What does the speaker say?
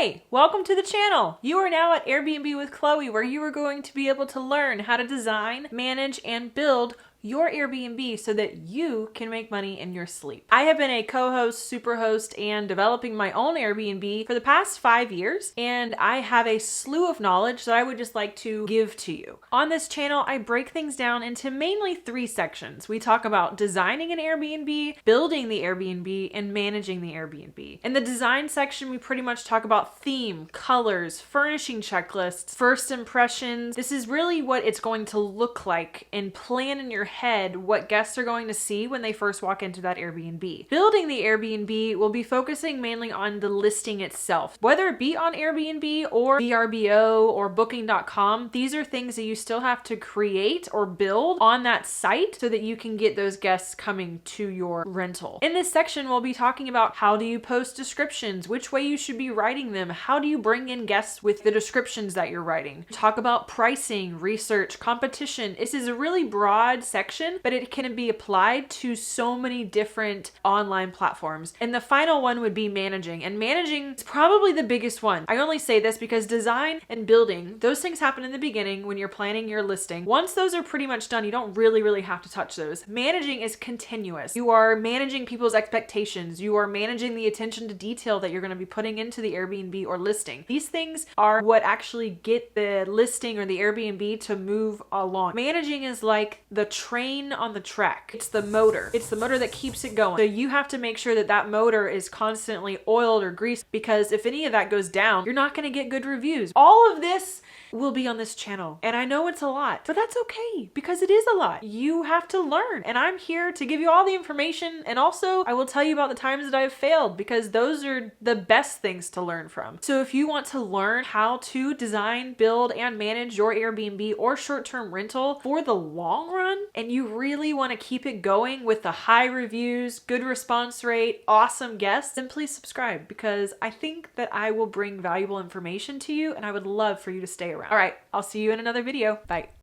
Hey, welcome to the channel. You are now at Airbnb with Chloe, where you are going to be able to learn how to design, manage, and build your Airbnb so that you can make money in your sleep. I have been a co-host, superhost, and developing my own Airbnb for the past 5 years, and I have a slew of knowledge that I would just like to give to you. On this channel, I break things down into mainly 3 sections. We talk about designing an Airbnb, building the Airbnb, and managing the Airbnb. In the design section, we pretty much talk about theme, colors, furnishing checklists, first impressions. This is really what it's going to look like, and plan in your head what guests are going to see when they first walk into that Airbnb. Building the Airbnb will be focusing mainly on the listing itself. Whether it be on Airbnb or VRBO or Booking.com, these are things that you still have to create or build on that site so that you can get those guests coming to your rental. In this section, we'll be talking about how do you post descriptions, which way you should be writing them, how do you bring in guests with the descriptions that you're writing. Talk about pricing, research, competition. This is a really broad section, but it can be applied to so many different online platforms. And the final one would be managing. And managing is probably the biggest one. I only say this because design and building, those things happen in the beginning when you're planning your listing. Once those are pretty much done, you don't really have to touch those. Managing is continuous. You are managing people's expectations. You are managing the attention to detail that you're going to be putting into the Airbnb or listing. These things are what actually get the listing or the Airbnb to move along. Managing is like the train on the track. It's the motor. It's the motor that keeps it going. So you have to make sure that that motor is constantly oiled or greased, because if any of that goes down, you're not going to get good reviews. All of this will be on this channel. And I know it's a lot, but that's okay because it is a lot. You have to learn. And I'm here to give you all the information. And also I will tell you about the times that I've failed, because those are the best things to learn from. So if you want to learn how to design, build, and manage your Airbnb or short-term rental for the long run, and you really want to keep it going with the high reviews, good response rate, awesome guests, then please subscribe, because I think that I will bring valuable information to you and I would love for you to stay around. All right, I'll see you in another video. Bye.